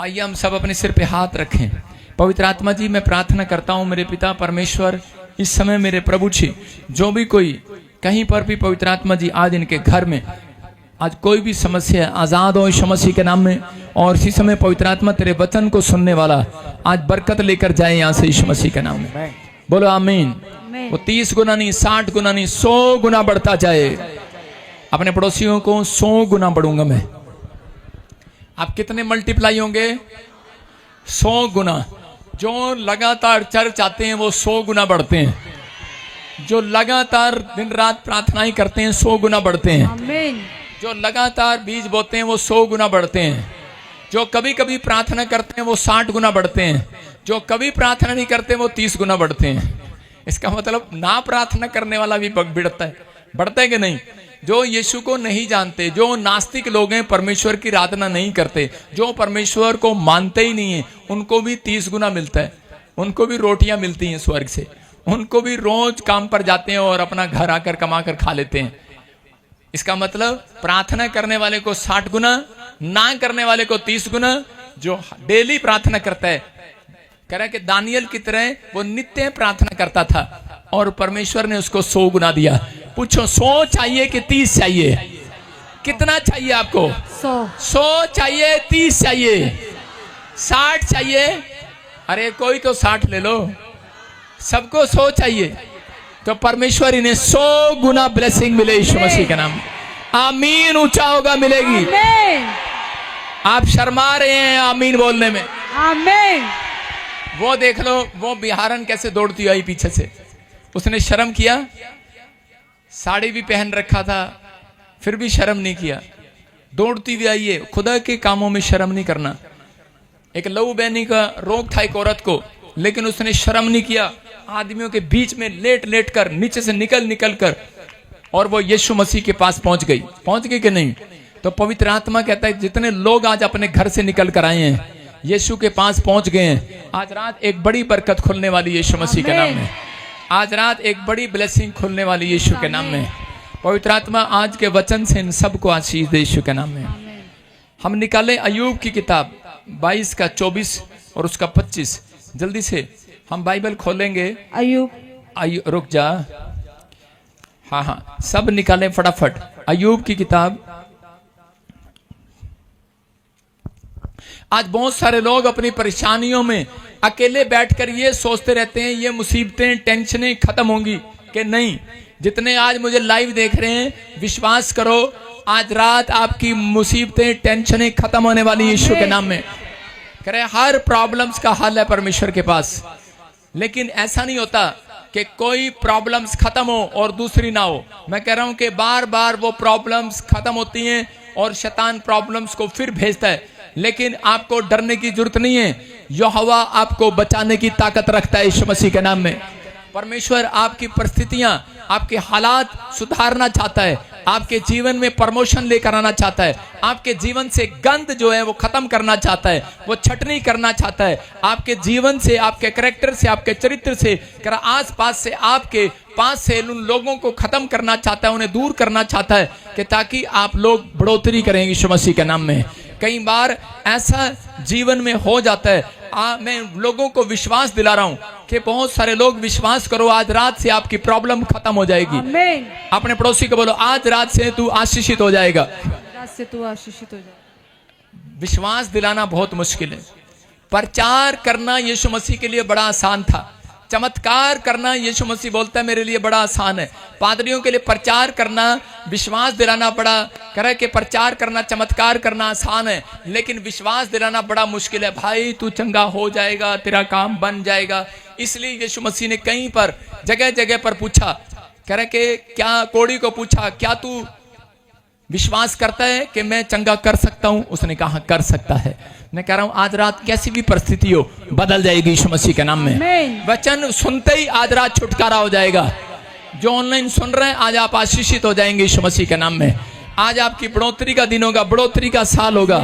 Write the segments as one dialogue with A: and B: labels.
A: आइए हम सब अपने सिर पे हाथ रखें। पवित्र आत्मा जी, मैं प्रार्थना करता हूँ मेरे पिता परमेश्वर, इस समय मेरे प्रभु जी, जो भी कोई कहीं पर भी पवित्र आत्मा जी आज इनके घर में आज कोई भी समस्या आजाद हो यीशु मसीह के नाम में। और इसी समय पवित्र आत्मा तेरे वचन को सुनने वाला आज बरकत लेकर जाए यहाँ से यीशु मसीह के नाम में। बोलो आमीन। वो 30 गुना नहीं, 60 गुना नहीं, 100 गुना बढ़ता जाए। अपने पड़ोसियों को 100 गुना बढ़ूंगा मैं। आप कितने मल्टीप्लाई होंगे? 100 गुना। जो लगातार चर्च आते हैं वो 100 गुना बढ़ते हैं। जो लगातार दिन रात प्रार्थनाएं करते हैं 100 गुना बढ़ते हैं।
B: आमीन।
A: जो लगातार बीज बोते हैं वो 100 गुना बढ़ते हैं। जो कभी कभी प्रार्थना करते हैं वो 60 गुना बढ़ते हैं। जो कभी प्रार्थना नहीं करते वो 30 गुना बढ़ते हैं। इसका मतलब ना प्रार्थना करने वाला भी बढ़ता है कि नहीं? जो यीशु को नहीं जानते, जो नास्तिक लोग हैं, परमेश्वर की आराधना नहीं करते, जो परमेश्वर को मानते ही नहीं है, उनको भी 30 गुना मिलता है। उनको भी रोटियां मिलती हैं स्वर्ग से। उनको भी रोज काम पर जाते हैं और अपना घर आकर कमा कर खा लेते हैं। इसका मतलब प्रार्थना करने वाले को 60 गुना, ना करने वाले को 30 गुना। जो डेली प्रार्थना करता है, कह रहा है कि दानियल की तरह वो नित्य प्रार्थना करता था और परमेश्वर ने उसको 100 गुना दिया। पूछो 100 चाहिए कि 30 चाहिए? कितना चाहिए आपको? 100 चाहिए, 30 चाहिए, 60 चाहिए? अरे कोई तो 60 ले लो, सबको 100 चाहिए। तो परमेश्वर इन्हें 100 गुना ब्लेसिंग मिले यीशु मसीह के नाम। आमीन। ऊंचा होगा मिलेगी। आप शर्मा रहे हैं आमीन बोलने में।
B: आमीन।
A: वो देख लो, वो बिहारन कैसे दौड़ती आई पीछे से। उसने शर्म किया, साड़ी भी पहन रखा था, फिर भी शर्म नहीं किया, दौड़ती भी आई है। खुदा के कामों में शर्म नहीं करना। एक लहू बहनी का रोग था एक औरत को, लेकिन उसने शर्म नहीं किया। आदमियों के बीच में लेट लेट कर, नीचे से निकल कर, और वो यीशु मसीह के पास पहुंच गई कि नहीं? तो पवित्र आत्मा कहता है जितने लोग आज अपने घर से निकल कर आए हैं, यीशु के पास पहुंच गए हैं, आज रात एक बड़ी बरकत खुलने वाली यीशु मसीह के नाम में। आज रात एक बड़ी ब्लेसिंग खुलने वाली यीशु के नाम में। पवित्र आत्मा आज के वचन से इन सबको आशीष दे यीशु के नाम में। हम निकाले अय्यूब की किताब 22 का 24 और उसका 25। जल्दी से हम बाइबल खोलेंगे। अय्यूब रुक जा। हाँ, सब निकालें फटाफट। अय्यूब की किताब। आज बहुत सारे लोग अपनी परेशानियों में अकेले बैठकर ये सोचते रहते हैं ये मुसीबतें, टेंशनें खत्म होंगी कि नहीं। जितने आज मुझे लाइव देख रहे हैं, विश्वास करो आज रात आपकी मुसीबतें, टेंशनें खत्म होने वाली यीशु के नाम में। कह रहे हर प्रॉब्लम्स का हल है परमेश्वर के पास। लेकिन ऐसा नहीं होता कि कोई प्रॉब्लम्स खत्म हो और दूसरी ना हो। मैं कह रहा हूं कि बार बार वो प्रॉब्लम्स खत्म होती हैं और शैतान प्रॉब्लम्स को फिर भेजता है। लेकिन आपको डरने की जरूरत नहीं है। यहोवा आपको बचाने की ताकत रखता है यीशु मसीह के नाम में। परमेश्वर आपकी परिस्थितियां, आपके हालात सुधारना चाहता है। आपके जीवन में प्रमोशन लेकर आना चाहता है। आपके जीवन से गंद जो है वो खत्म करना चाहता है, वो छटनी करना चाहता है। आपके जीवन से, आपके कैरेक्टर से, आपके चरित्र से, आस पास से, आपके पास से उन लोगों को खत्म करना चाहता है, उन्हें दूर करना चाहता है कि ताकि आप लोग बढ़ोतरी करेंगे यीशु मसीह के नाम में। कई बार ऐसा जीवन में हो जाता है। मैं लोगों को विश्वास दिला रहा हूं कि बहुत सारे लोग विश्वास करो, आज रात से आपकी प्रॉब्लम खत्म हो जाएगी। अपने पड़ोसी को बोलो आज रात से तू आशीषित हो जाएगा।
B: रात से तू आशीषित हो जाएगा।
A: विश्वास दिलाना बहुत मुश्किल है। प्रचार करना यीशु मसीह के लिए बड़ा आसान था। चमत्कार करना यीशु मसीह बोलता है मेरे लिए बड़ा आसान है। पादरियों के लिए प्रचार करना, विश्वास दिलाना बड़ा, कह रहा है कि प्रचार करना, चमत्कार करना आसान है, लेकिन विश्वास दिलाना बड़ा मुश्किल है। भाई तू चंगा हो जाएगा, तेरा काम बन जाएगा। इसलिए यीशु मसीह ने कहीं पर जगह जगह पर पूछा, कह रहा कि क्या, कोड़ी को पूछा क्या तू विश्वास करता है कि मैं चंगा कर सकता हूं? उसने कहा कर सकता है। मैं कह रहा हूं आज रात कैसी भी परिस्थिति हो बदल जाएगी यीशु मसीह के नाम में। वचन सुनते ही आज रात छुटकारा हो जाएगा। जो ऑनलाइन सुन रहे हैं आज आप आशीषित हो जाएंगे यीशु मसीह के नाम में। आज आपकी बढ़ोतरी का दिन होगा, बढ़ोतरी का साल होगा।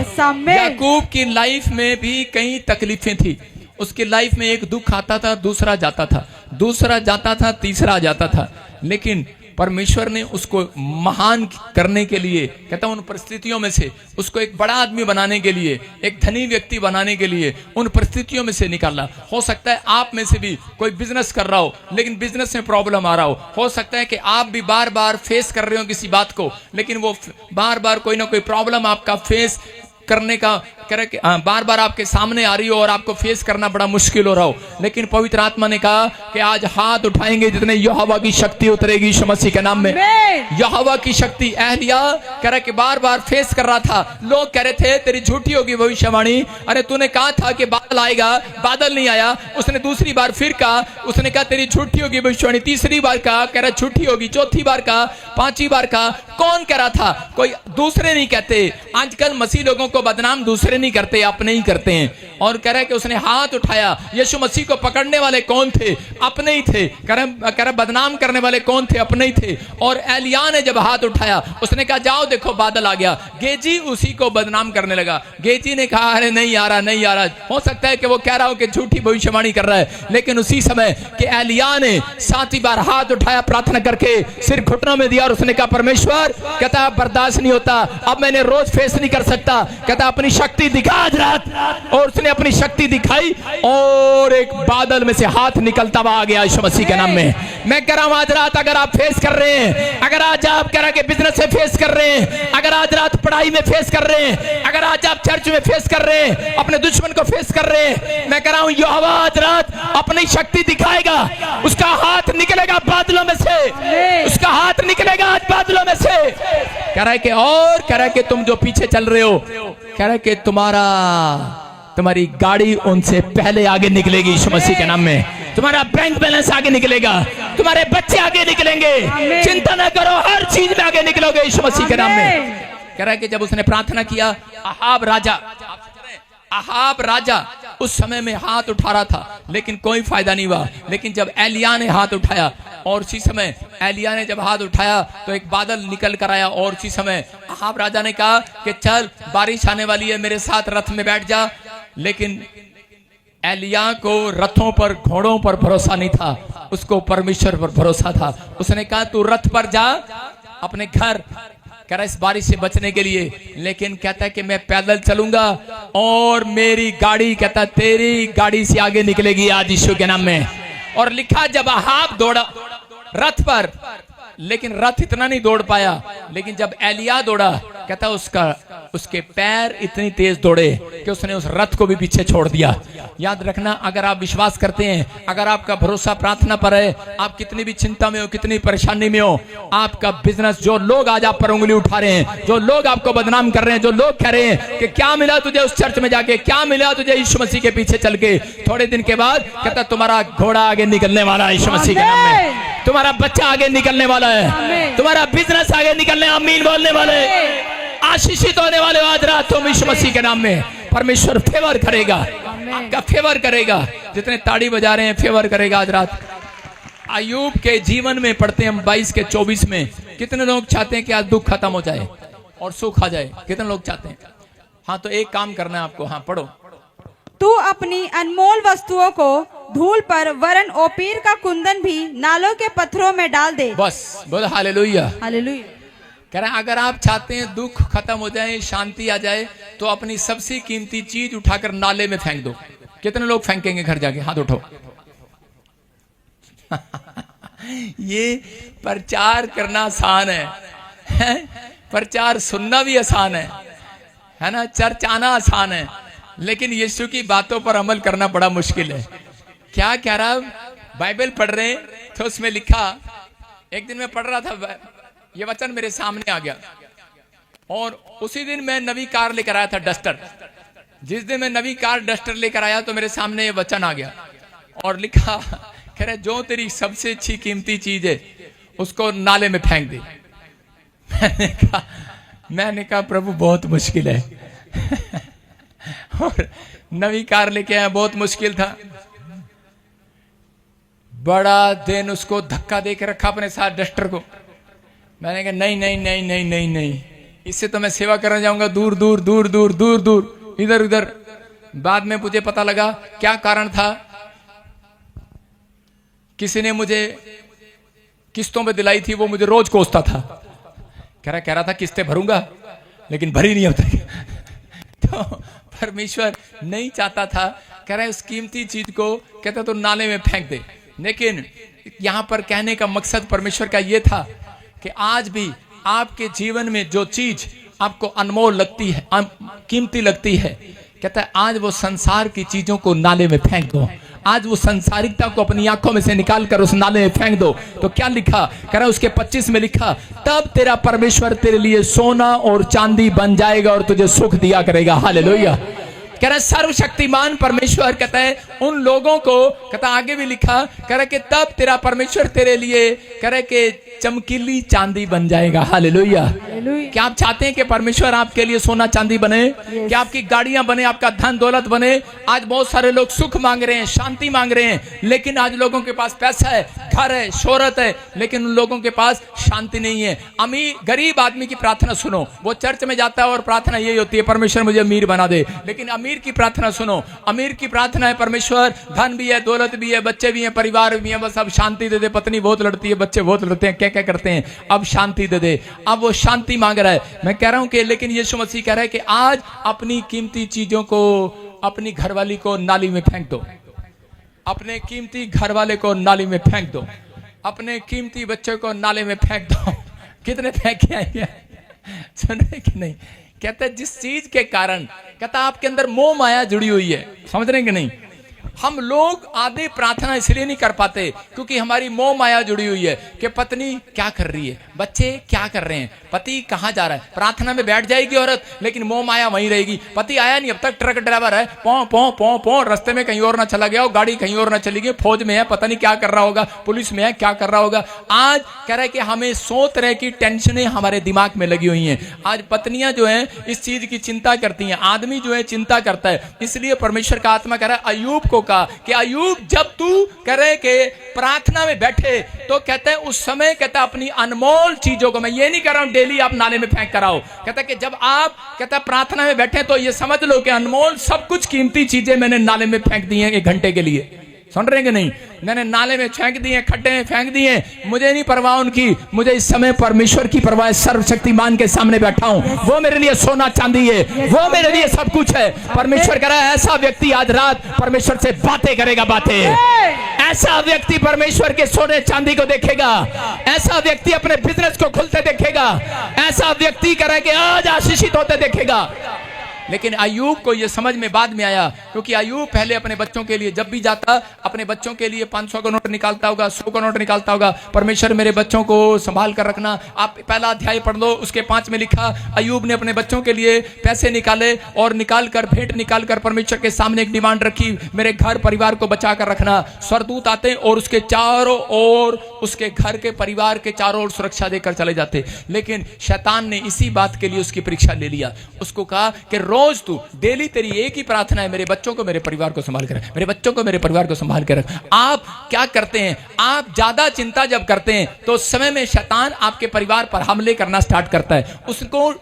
A: याकूब की लाइफ में भी कई तकलीफें थी। उसकी लाइफ में एक दुख आता था, दूसरा जाता था, दूसरा जाता था, तीसरा जाता था, लेकिन परमेश्वर ने उसको महान करने के लिए, कहता हूं उन परिस्थितियों में से उसको एक बड़ा आदमी बनाने के लिए, एक धनी व्यक्ति बनाने के लिए उन परिस्थितियों में से निकाला। हो सकता है आप में से भी कोई बिजनेस कर रहा हो लेकिन बिजनेस में प्रॉब्लम आ रहा हो सकता है कि आप भी बार बार फेस कर रहे हो किसी बात को, लेकिन वो बार बार कोई ना कोई प्रॉब्लम आपका फेस करने का बार बार आपके सामने आ रही हो और आपको फेस करना बड़ा मुश्किल हो रहा हो, लेकिन पवित्र आत्मा ने कहा कि आज हाथ उठाएंगे जितने यहोवा की शक्ति उतरेगी यीशु मसीह के नाम में। यहोवा की शक्ति एहलिया कह रहा कि बार बार फेस कर रहा था, लोग कह रहे थे तेरी झूठी होगी भविष्यवाणी, अरे तूने कहा था कि बादल आएगा, बादल नहीं आया। उसने दूसरी बार फिर कहा, उसने कहा तेरी झूठी होगी भविष्यवाणी, तीसरी बार कहा, कह रहा झूठी होगी, चौथी बार कहा, पांचवी बार कहा। कौन कह रहा था? कोई दूसरे नहीं कहते। आजकल मसीह लोगों को बदनाम दूसरे नहीं करते, अपने ही करते हैं। और कह रहा है कि उसने हाथ उठाया। यीशु मसीह को पकड़ने वाले कौन थे? अपने ही थे। कह रहा बदनाम करने वाले कौन थे? अपने ही थे। और एलिया ने जब हाथ उठाया उसने कहा जाओ देखो बादल आ गया। गेजी उसी को बदनाम करने लगा। गेजी ने कहा अरे नहीं आ रहा, नहीं आ रहा। हो सकता है कि वो कह रहा हो कि झूठी भविष्यवाणी कर रहा है, लेकिन उसी समय कि एलिया ने 7वीं बार हाथ उठाया, प्रार्थना करके सिर घुटनों में दिया और उसने कहा परमेश्वर, कहता बर्दाश्त नहीं होता, अब मैंने रोज फेस नहीं कर सकता, कहता अपनी शक्ति दिखा आज रात। और उसने अपनी शक्ति दिखाई और एक बादल में से हाथ निकलता हुआ आ गया यीशु मसीह के नाम में। मैं कह रहा हूं आज रात अगर आप फेस कर रहे हैं, अगर आज आप कह रहे हैं बिजनेस से फेस कर रहे हैं, अगर आज रात पढ़ाई में फेस कर रहे हैं, अगर आज आप चर्च में फेस कर रहे हैं, अपने दुश्मन को फेस कर रहे हैं, मैं कह रहा हूं यहोवा आज रात अपनी शक्ति दिखाएगा। उसका हाथ निकलेगा बादलों में से, उसका हाथ निकलेगा आज बादलों में से। कह रहा है कि और कह रहा है कि तुम जो पीछे चल रहे हो, कह रहा है कि तुम्हारी गाड़ी उनसे पहले आगे निकलेगी यीशु मसीह के नाम में। तुम्हारा बैंक बैलेंस आगे निकलेगा, तुम्हारे बच्चे आगे निकलेंगे। चिंता न करो, हर चीज में आगे निकलोगे यीशु मसीह के नाम में। कह रहा है कि जब उसने प्रार्थना किया, अहाब राजा उस समय में हाथ उठा रहा था लेकिन कोई फायदा नहीं हुआ। लेकिन जब एलिया ने हाथ उठाया और उसी समय एलिया ने जब हाथ उठाया तो एक बादल निकल कर आया और उसी समय अहाब राजा ने कहा कि चल बारिश आने वाली है, मेरे साथ रथ में बैठ जा। लेकिन एलिया को रथों पर घोड़ों पर भरोसा नहीं था, उसको परमेश्वर पर भरोसा था। उसने कहा तू रथ पर जा अपने घर, कह रहा इस बारिश से बचने के लिए, लेकिन कहता है कि मैं पैदल चलूंगा और मेरी गाड़ी कहता तेरी गाड़ी से आगे निकलेगी आज यीशु के नाम में। और लिखा जब अहाब दौड़ा रथ पर, लेकिन रथ इतना नहीं दौड़ पाया, लेकिन जब एलिया दौड़ा कहता उसके पैर इतनी तेज दौड़े कि उसने उस रथ को भी पीछे छोड़ दिया। याद रखना, अगर आप विश्वास करते हैं, अगर आपका भरोसा प्रार्थना पर है, आप कितनी भी चिंता में हो, कितनी परेशानी में हो, आपका बिजनेस, जो लोग आज आप पर उंगली उठा रहे हैं, जो लोग आपको बदनाम कर रहे हैं, जो लोग कह रहे हैं कि क्या मिला तुझे उस चर्च में जाके, क्या मिला तुझे यीशु मसीह के पीछे चल के, थोड़े दिन के बाद कहता तुम्हारा घोड़ा आगे निकलने वाला है यीशु मसीह के नाम में, तुम्हारा बच्चा आगे निकलने वाला है, तुम्हारा बिजनेस आगे निकलने, आमीन बोलने वाले, आशीषित होने वाले आज रात तुम यीशु मसीह के नाम में। परमेश्वर फेवर करेगा, आपका फेवर करेगा। जितने ताड़ी बजा रहे हैं फेवर करेगा आज रात। अय्यूब के जीवन में पढ़ते हैं हम 22 के 24 में, कितने लोग चाहते हैं कि आज दुख खत्म हो जाए और सुख आ जाए? कितने लोग चाहते हैं? हाँ, तो एक काम करना है आपको। हाँ पढ़ो।
B: तू अपनी अनमोल वस्तुओं को धूल पर वरन ओपीर का कुंदन भी नालों के पत्थरों में डाल दे।
A: बस बोलो हालेलुया,
B: हालेलुया।
A: कह रहे हैं अगर आप चाहते हैं दुख खत्म हो जाए, शांति आ जाए, तो अपनी सबसे कीमती चीज उठाकर नाले में फेंक दो। कितने लोग फेंकेंगे घर जाके? हाथ उठो। ये प्रचार करना आसान है, प्रचार सुनना भी आसान है ना, चर्च आना आसान है, लेकिन यीशु की बातों पर अमल करना बड़ा मुश्किल है। क्या कह रहा, बाइबल पढ़ रहे तो उसमें लिखा, एक दिन मैं पढ़ रहा था, ये वचन मेरे सामने आ गया और उसी दिन मैं नवी कार लेकर आया था, डस्टर। जिस दिन मैं नवी कार डस्टर लेकर आया तो मेरे सामने ये वचन आ गया और लिखा, कह रहे जो तेरी सबसे अच्छी कीमती चीज है उसको नाले में फेंक दे। मैंने कहा प्रभु बहुत मुश्किल है। और नवी कार लेके आया, बहुत मुश्किल था, बड़ा दिन उसको धक्का देकर रखा अपने साथ डस्टर को। मैंने कहा नहीं नहीं नहीं नहीं नहीं नहीं, इससे तो मैं सेवा करने जाऊंगा दूर दूर दूर दूर दूर दूर, इधर उधर। बाद में मुझे पता लगा क्या कारण था। किस्तों में दिलाई थी, वो मुझे रोज कोसता था। कह रहा था किस्तें भरूंगा, लेकिन भरी नहीं अब तक। तो परमेश्वर नहीं चाहता था, कह रहा है उस कीमती चीज को कहता तो नाले में फेंक दे। लेकिन यहां पर कहने का मकसद परमेश्वर का यह था कि आज भी आपके जीवन में जो चीज आपको अनमोल लगती है, कीमती लगती है, कहता है आज वो संसार की चीजों को नाले में फेंक दो। आज वो संसारिकता को अपनी आंखों में से निकाल कर उस नाले में फेंक दो। तो क्या लिखा, कह रहा है उसके 25 में लिखा, तब तेरा परमेश्वर तेरे लिए सोना और चांदी बन जाएगा और तुझे सुख दिया करेगा। हालेलुया। कह रहा है सर्वशक्तिमान परमेश्वर कहता है उन लोगों को, कहता आगे भी लिखा, कह रहा है कि तब तेरा परमेश्वर तेरे लिए, कह रहा है कि चमकीली चांदी बन जाएगा। हालेलुया। क्या आप चाहते हैं कि परमेश्वर आपके लिए सोना चांदी बने? क्या आपकी गाड़ियां बने, आपका धन दौलत बने? आज बहुत सारे लोग सुख मांग रहे हैं, शांति मांग रहे हैं, लेकिन आज लोगों के पास पैसा है, घर है, शोहरत है, लेकिन उन लोगों के पास शांति नहीं है। अमीर गरीब आदमी की प्रार्थना सुनो, वो चर्च में जाता है और प्रार्थना यही होती है, परमेश्वर मुझे अमीर बना दे। लेकिन अमीर की प्रार्थना सुनो, अमीर की प्रार्थना है, परमेश्वर धन भी है, दौलत भी है, बच्चे भी हैं, परिवार भी है, बस अब शांति दे दे। पत्नी बहुत लड़ती है, बच्चे बहुत लड़ते हैं, क्या करते हैं, अब शांति दे दे। अब वो शांति मांग रहा है। मैं कह रहा हूं कि लेकिन यीशु मसीह कह रहा है कि आज अपनी कीमती चीजों को, अपनी घरवाली को नाली में फेंक दो, अपने कीमती घरवाले को नाली में फेंक दो, अपने कीमती बच्चों को नाले में फेंक दो। कितने फेंक के आएंगे, सुन रहे कि नहीं? कहता है जिस चीज के कारण, कहता आपके अंदर मोह माया जुड़ी हुई है, समझ रहे कि नहीं? हम लोग आधे प्रार्थना इसलिए नहीं कर पाते क्योंकि हमारी मोह माया जुड़ी हुई है कि पत्नी क्या कर रही है, बच्चे क्या कर रहे हैं, पति कहाँ जा रहा है। प्रार्थना में बैठ जाएगी औरत, लेकिन मोह माया वहीं रहेगी। पति आया नहीं अब तक, ट्रक ड्राइवर है, पौ पौ पौ पौ, रास्ते में कहीं और ना चला गया हो, गाड़ी कहीं और ना चली गई, फौज में है, पता नहीं क्या कर रहा होगा, पुलिस में है, क्या कर रहा होगा। आज कह रहा है कि हमें 100 तरह की टेंशनें हमारे दिमाग में लगी हुई हैं। आज पत्नियां जो है इस चीज की चिंता करती हैं, आदमी जो है चिंता करता है। इसलिए परमेश्वर का आत्मा कह रहा है अय्यूब को कहा कि अय्यूब जब तू करे के प्रार्थना में बैठे तो कहते हैं उस समय, कहता अपनी अनमोल चीजों को, मैं ये नहीं कर रहा हूं डेली आप नाले में फेंक कर आओ, कहता कि जब आप कहता प्रार्थना में बैठे तो ये समझ लो कि अनमोल सब कुछ कीमती चीजें मैंने नाले में फेंक दी हैं 1 घंटे के लिए। सुन रहे कि नहीं? मैंने नाले में फेंक दिए, खड्डे में फेंक दिए, मुझे नहीं परवाह उनकी, मुझे इस समय परमेश्वर की परवाह है। सर्वशक्तिमान के सामने बैठा हूं, वो मेरे लिए सोना चांदी है, वो मेरे लिए सब कुछ है। परमेश्वर कह रहा है ऐसा व्यक्ति आज रात परमेश्वर से बातें करेगा, बातें। ऐसा व्यक्ति परमेश्वर के सोने चांदी को देखेगा, ऐसा व्यक्ति अपने बिजनेस को खुलते देखेगा, ऐसा व्यक्ति कह रहा है कि आज आशीषित होते देखेगा। लेकिन अय्यूब को यह समझ में बाद में आया, क्योंकि अय्यूब पहले अपने बच्चों के लिए जब भी जाता, अपने बच्चों के लिए 500 का नोट निकालता होगा, 100 का नोट निकालता होगा, परमेश्वर मेरे बच्चों को संभाल कर रखना। आप पहला अध्याय पढ़ लो, उसके 5 में लिखा अय्यूब ने अपने बच्चों के लिए पैसे निकाले और निकाल कर भेंट निकाल कर परमेश्वर के सामने एक डिमांड रखी, मेरे घर परिवार को बचा कर रखना। स्वर्गदूत आते और उसके चारों ओर, उसके घर के परिवार के चारों ओर सुरक्षा देकर चले जाते। लेकिन शैतान ने इसी बात के लिए उसकी परीक्षा ले लिया। उसको कहा कि रोज तू डेली तेरी एक ही प्रार्थना है, मेरे बच्चों को मेरे परिवार को संभाल कर रख, मेरे बच्चों को मेरे परिवार को संभाल कर रख। आप क्या करते हैं? आप ज्यादा चिंता जब करते हैं तो उस समय में शैतान आपके परिवार पर हमले करना स्टार्ट करता है। उसको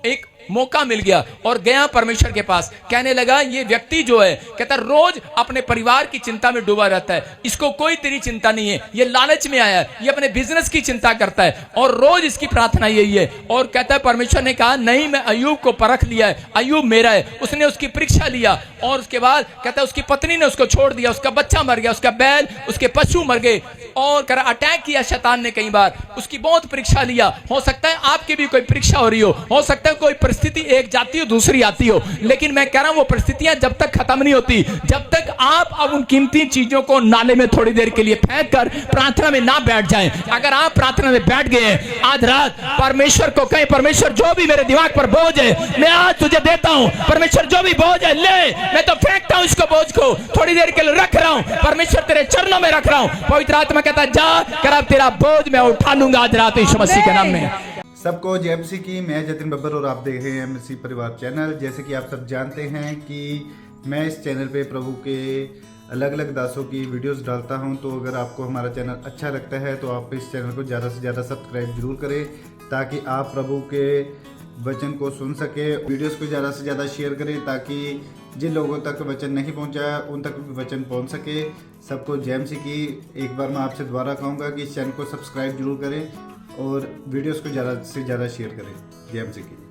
A: एक मौका मिल गया और गया परमेश्वर के पास, कहने लगा ये व्यक्ति जो है कहता रोज अपने परिवार की चिंता में डूबा रहता है, इसको कोई तेरी चिंता नहीं है, ये लालच में आया है, ये अपने बिजनेस की चिंता करता है और रोज इसकी प्रार्थना यही है। और कहता है परमेश्वर ने कहा नहीं, मैं अय्यूब को परख लिया है, अय्यूब मेरा है। उसने उसकी परीक्षा लिया और उसके बाद कहता है उसकी पत्नी ने उसको छोड़ दिया, उसका बच्चा मर गया, उसका बैल, उसके पशु मर गए और कर अटैक किया शैतान ने कई बार, उसकी बहुत परीक्षा लिया। हो सकता है आपकी भी कोई परीक्षा हो रही हो सकता है कोई परिस्थिति एक जाती हो दूसरी आती हो, लेकिन मैं कह रहा हूं वो परिस्थितियां जब तक खत्म नहीं होती, जब तक आप अब उन कीमती चीजों को नाले में थोड़ी देर के लिए फेंक कर प्रार्थना में ना बैठ जाएं। अगर आप प्रार्थना में बैठ गए आज रात, परमेश्वर को कहें परमेश्वर जो भी मेरे दिमाग पर बोझ है मैं आज तुझे देता हूं, परमेश्वर जो भी बोझ है ले, मैं तो फेंकता हूं इसको, बोझ को थोड़ी देर के लिए रख रहा हूं, परमेश्वर तेरे चरणों में रख रहा हूं। पवित्र आत्मा कहता जा कर अब तेरा बोझ मैं उठा लूंगा आज रात यीशु मसीह के नाम में।
C: सबको जय मसीह की। मैं जतिन बब्बर और आप देख रहे हैं मसीह परिवार चैनल। जैसे कि आप सब जानते हैं कि मैं इस चैनल पे प्रभु के अलग अलग दासों की वीडियोस डालता हूं, तो अगर आपको हमारा चैनल अच्छा लगता है तो आप इस चैनल को ज़्यादा से ज़्यादा सब्सक्राइब जरूर करें ताकि आप प्रभु के वचन को सुन सके। वीडियोस को ज़्यादा से ज़्यादा शेयर करें ताकि जिन लोगों तक वचन नहीं पहुंचा उन तक भी वचन पहुंच सके। सबको जय मसीह की। एक बार मैं आपसे दोबारा कहूँगा कि इस चैनल को सब्सक्राइब जरूर करें और वीडियोस को ज़्यादा से ज़्यादा शेयर करें। जय मसीह की।